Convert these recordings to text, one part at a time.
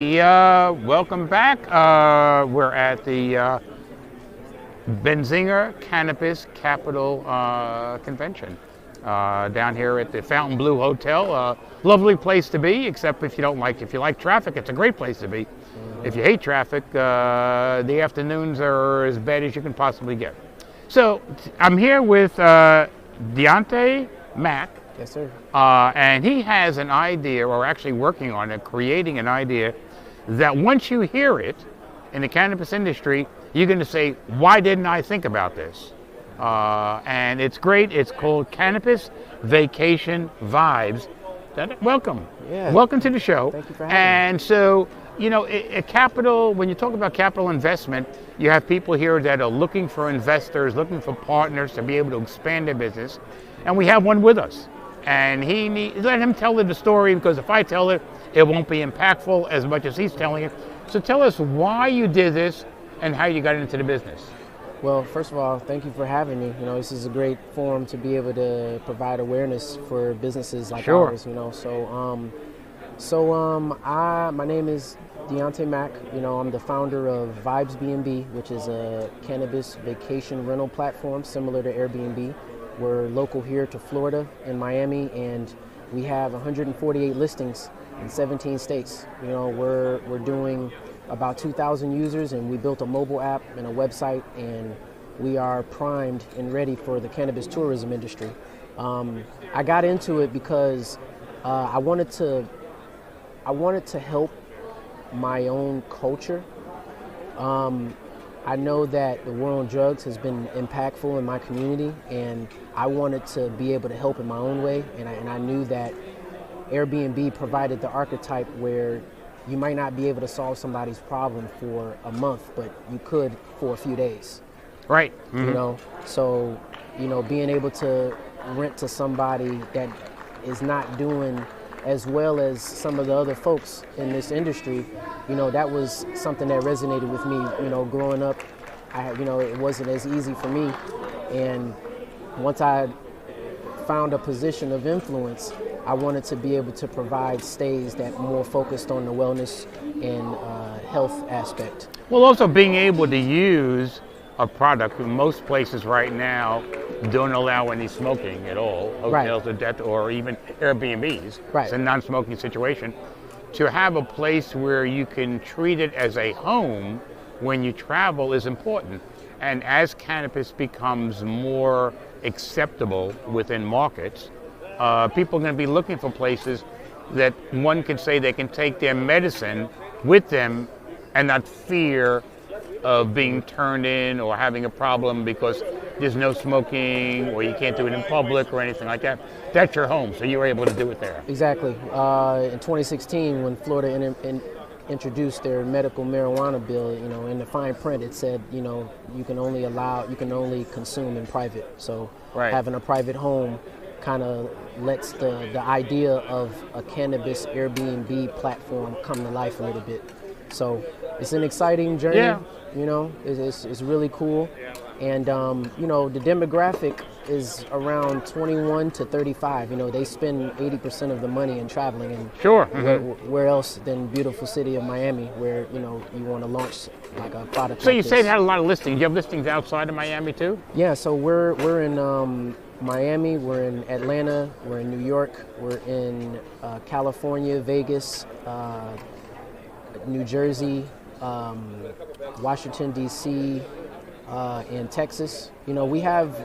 Welcome back. We're at the Benzinga Cannabis Capital Convention down here at the Fontainebleau Hotel. Lovely place to be, except if you like traffic, it's a great place to be. If you hate traffic, the afternoons are as bad as you can possibly get. So I'm here with Deontae Mack. Yes, sir. And he has an idea, or actually working on it, creating an idea that once you hear it in the cannabis industry, you're going to say, why didn't I think about this? And it's great. It's called Cannabis Vacation Vibes. Welcome. Yeah. Welcome to the show. Thank you for having me. And so, when you talk about capital investment, you have people here that are looking for investors, looking for partners to be able to expand their business. And we have one with us. And let him tell the story, because if I tell it, it won't be impactful as much as he's telling it. So tell us why you did this and how you got into the business. Well, first of all, thank you for having me. This is a great forum to be able to provide awareness for businesses like Sure. ours. My name is Deontae Mack. I'm the founder of Vibesbnb, which is a cannabis vacation rental platform similar to Airbnb. We're local here to Florida and Miami, and we have 148 listings in 17 states. We're doing about 2,000 users, and we built a mobile app and a website, and we are primed and ready for the cannabis tourism industry. I got into it because I wanted to help my own culture. I know that the war on drugs has been impactful in my community, and I wanted to be able to help in my own way. And I knew that Airbnb provided the archetype where you might not be able to solve somebody's problem for a month, but you could for a few days. Right. Mm-hmm. So being able to rent to somebody that is not doing as well as some of the other folks in this industry, that was something that resonated with me. Growing up, it wasn't as easy for me. And once I found a position of influence, I wanted to be able to provide stays that more focused on the wellness and health aspect. Well, also being able to use a product. Most places right now don't allow any smoking at all. Hotels or even Airbnbs. Right. It's a non-smoking situation. To have a place where you can treat it as a home when you travel is important. And as cannabis becomes more acceptable within markets, people are going to be looking for places that one can say they can take their medicine with them and not fear of being turned in or having a problem because there's no smoking or you can't do it in public or anything like that. That's your home, so you were able to do it there. Exactly. In 2016, when Florida introduced their medical marijuana bill, in the fine print it said, you can only consume in private. So having a private home kind of lets the idea of a cannabis Airbnb platform come to life a little bit. So it's an exciting journey. Yeah. It's really cool. And, the demographic is around 21 to 35. They spend 80% of the money in traveling. And sure. Where else than beautiful city of Miami, where, you want to launch like a product. So you say it had a lot of listings. You have listings outside of Miami too? Yeah, so we're in Miami, we're in Atlanta, we're in New York, we're in California, Vegas, New Jersey, Washington, D.C., in Texas. We have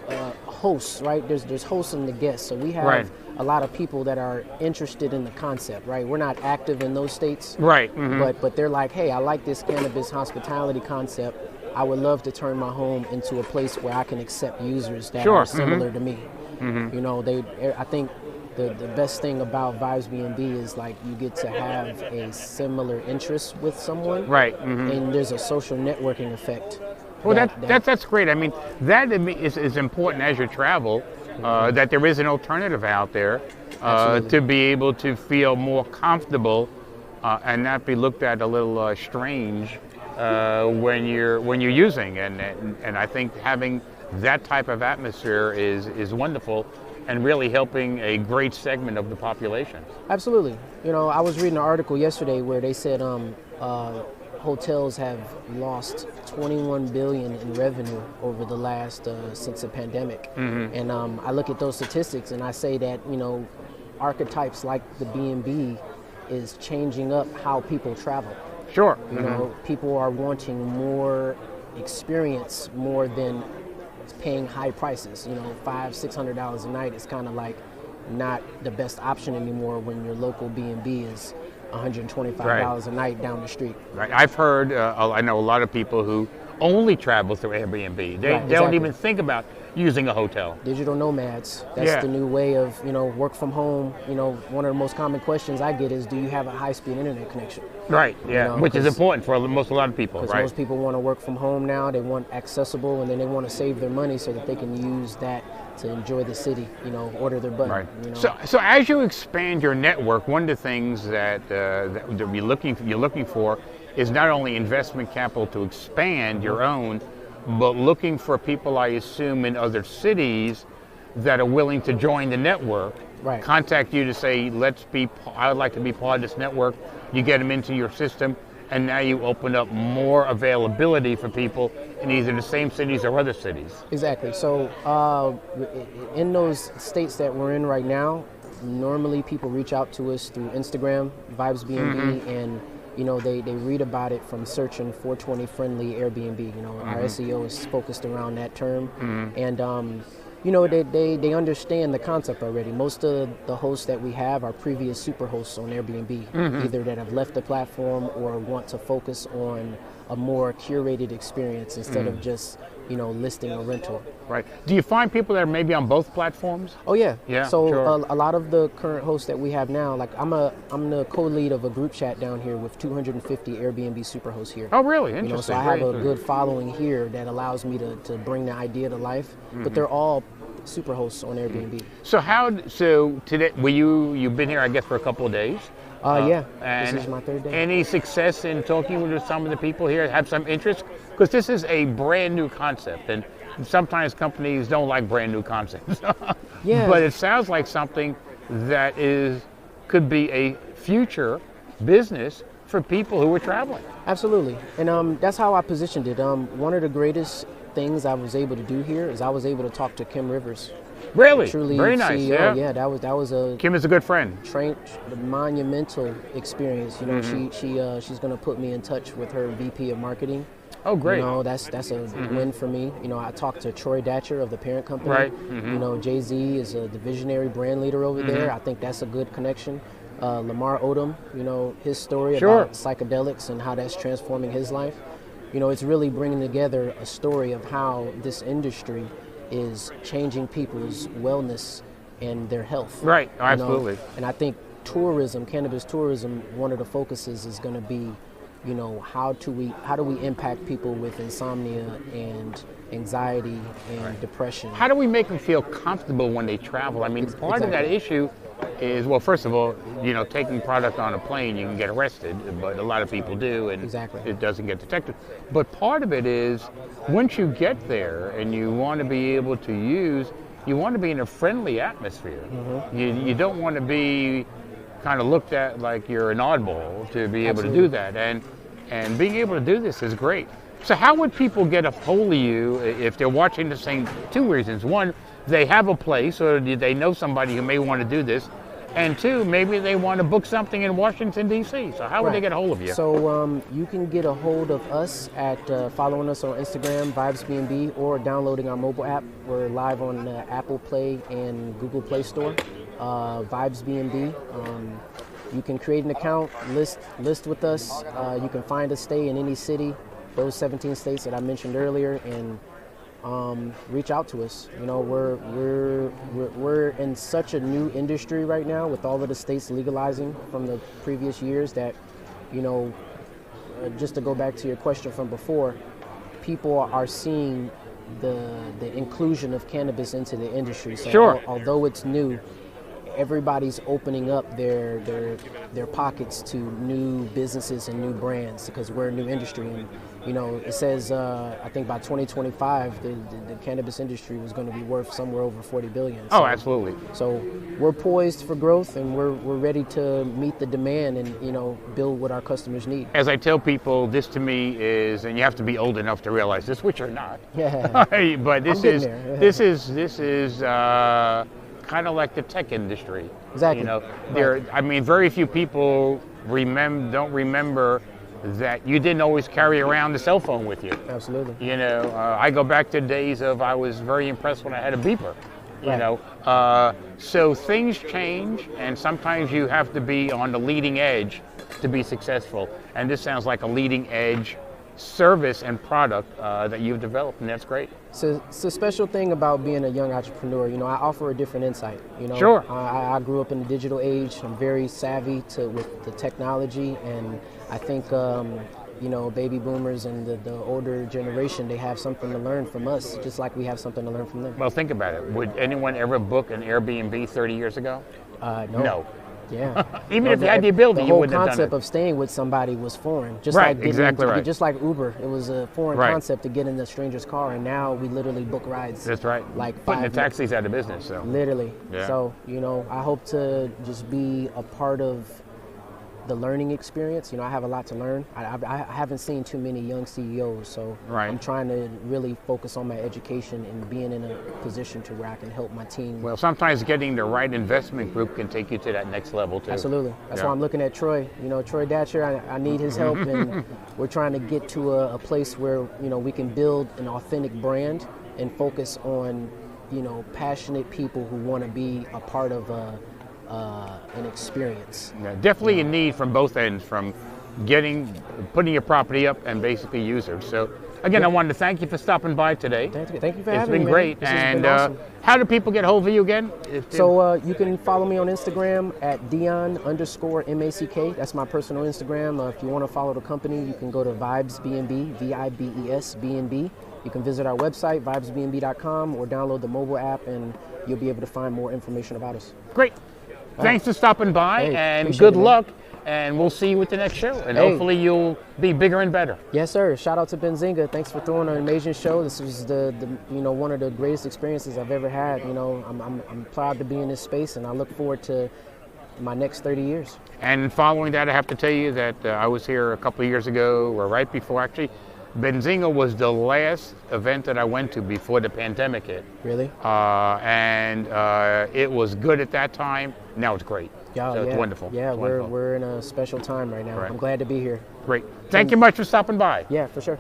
hosts, right? There's hosts and the guests. So we have a lot of people that are interested in the concept, right? We're not active in those states. Right. Mm-hmm. But they're like, hey, I like this cannabis hospitality concept. I would love to turn my home into a place where I can accept users that are similar to me. Mm-hmm. I think the best thing about Vibesbnb is like you get to have a similar interest with someone. Right. Mm-hmm. And there's a social networking effect. Well, that's great. I mean, that is important as you travel, that there is an alternative out there to be able to feel more comfortable and not be looked at a little strange when you're using. And I think having that type of atmosphere is wonderful. and really helping a great segment of the population. Absolutely. I was reading an article yesterday where they said hotels have lost 21 billion in revenue over the last since the pandemic. And I look at those statistics and I say that archetypes like the B&B is changing up how people travel. Sure. People are wanting more experience more than paying high prices. $500-600 a night is kind of like not the best option anymore when your local B&B is $125 a night down the street. Right. I've heard, I know a lot of people who only travel through Airbnb. They don't even think about using a hotel. Digital nomads. That's the new way of, work from home. One of the most common questions I get is, do you have a high-speed internet connection? Right, yeah, which is important for a lot of people, right? Most people want to work from home now. They want accessible, and then they want to save their money so that they can use that to enjoy the city, order their button. Right. So as you expand your network, one of the things that you're looking for is not only investment capital to expand your own, but looking for people, I assume, in other cities that are willing to join the network, contact you to say, I would like to be part of this network. You get them into your system, and now you open up more availability for people in either the same cities or other cities. Exactly. So in those states that we're in right now, normally people reach out to us through Instagram, Vibesbnb, and they read about it from searching 420 friendly Airbnb. Our SEO is focused around that term, and they understand the concept already. Most of the hosts that we have are previous super hosts on Airbnb, either that have left the platform or want to focus on a more curated experience instead of just listing a rental. Right. Do you find people that are maybe on both platforms? Oh yeah. Yeah. So sure. a lot of the current hosts that we have now, like I'm the co-lead of a group chat down here with 250 Airbnb super hosts here. Oh really? Interesting. So I have a good following here that allows me to bring the idea to life. But they're all super hosts on Airbnb. So today, you've been here, I guess, for a couple of days? Yeah, and this is my third day. Any success in talking with some of the people here? Have some interest? Because this is a brand new concept, and sometimes companies don't like brand new concepts. Yeah. But it sounds like something that could be a future business for people who are traveling. Absolutely, and that's how I positioned it. One of the greatest things I was able to do here is I was able to talk to Kim Rivers. Really? Truly Very nice. CEO. Yeah, that was Kim is a good friend. Monumental experience. She's going to put me in touch with her VP of marketing. Oh, great. That's a win for me. I talked to Troy Datcher of the parent company. Right. Jay-Z is the visionary brand leader over there. I think that's a good connection. Lamar Odom, his story about psychedelics and how that's transforming his life. It's really bringing together a story of how this industry is changing people's wellness and their health. Right, absolutely. And I think tourism, cannabis tourism, one of the focuses is going to be, how do we impact people with insomnia and anxiety and depression? How do we make them feel comfortable when they travel? I mean, part of that issue is, well, first of all, taking product on a plane, you can get arrested, but a lot of people do, and it doesn't get detected. But part of it is, once you get there and you want to be able to you want to be in a friendly atmosphere. You don't want to be kind of looked at like you're an oddball to be able to do that. And being able to do this is great. So how would people get a hold of you if they're watching the same? Two reasons. One, they have a place, or they know somebody who may want to do this. And two, maybe they want to book something in Washington, D.C. So how would they get a hold of you? So you can get a hold of us at following us on Instagram, Vibesbnb, or downloading our mobile app. We're live on Apple Play and Google Play Store, Vibesbnb. You can create an account, list with us. You can find a stay in any city, those 17 states that I mentioned earlier, and reach out to us. We're in such a new industry right now with all of the states legalizing from the previous years that, just to go back to your question from before, people are seeing the inclusion of cannabis into the industry. So although it's new, everybody's opening up their pockets to new businesses and new brands because we're a new industry. And it says I think by 2025 the cannabis industry was going to be worth somewhere over 40 billion. Oh, absolutely. So we're poised for growth, and we're ready to meet the demand and build what our customers need. As I tell people, this to me is, and you have to be old enough to realize this, which you're not. Yeah. But this is kind of like the tech industry. Exactly. Very few people don't remember that you didn't always carry around the cell phone with you. Absolutely. I go back to days of I was very impressed when I had a beeper. Right. So things change, and sometimes you have to be on the leading edge to be successful. And this sounds like a leading edge service and product that you've developed, and that's great. So it's a special thing about being a young entrepreneur. I offer a different insight. Sure. I grew up in the digital age. I'm very savvy with the technology, and I think baby boomers and the older generation, they have something to learn from us, just like we have something to learn from them. Well, think about it. Would anyone ever book an Airbnb 30 years ago? No. Yeah. Even if you had the ability, you wouldn't have done it. The whole concept of staying with somebody was foreign. Just right, like exactly right. Just like Uber, it was a foreign right. concept to get in a stranger's car, and now we literally book rides. That's right. Like putting the taxis out of business. So literally. Yeah. So I hope to just be a part of the learning experience. I have a lot to learn. I haven't seen too many young CEOs, so right. I'm trying to really focus on my education and being in a position to where I can help my team. Well, sometimes getting the right investment group can take you to that next level too. Absolutely. That's why I'm looking at Troy. Troy Datcher, I need his help, and we're trying to get to a place where we can build an authentic brand and focus on passionate people who want to be a part of an experience. Yeah, definitely a need from both ends, from putting your property up and basically users. So again, I wanted to thank you for stopping by today. Thank you for having me. It's been great. And awesome. How do people get hold of you again? So you can follow me on Instagram at Deon_Mack. That's my personal Instagram. If you want to follow the company, you can go to Vibesbnb, Vibesbnb. You can visit our website, vibesbnb.com, or download the mobile app, and you'll be able to find more information about us. Great. Thanks for stopping by, and good luck, and we'll see you at the next show, and hopefully you'll be bigger and better. Yes, sir. Shout out to Benzinga. Thanks for throwing an amazing show. This was the one of the greatest experiences I've ever had. I'm proud to be in this space, and I look forward to my next 30 years. And following that, I have to tell you that I was here a couple of years ago, or right before actually. Benzinga was the last event that I went to before the pandemic hit. Really? And it was good at that time. Now it's great. It's wonderful. Yeah, it's we're in a special time right now. Right. I'm glad to be here. Great. Thank you much for stopping by. Yeah, for sure.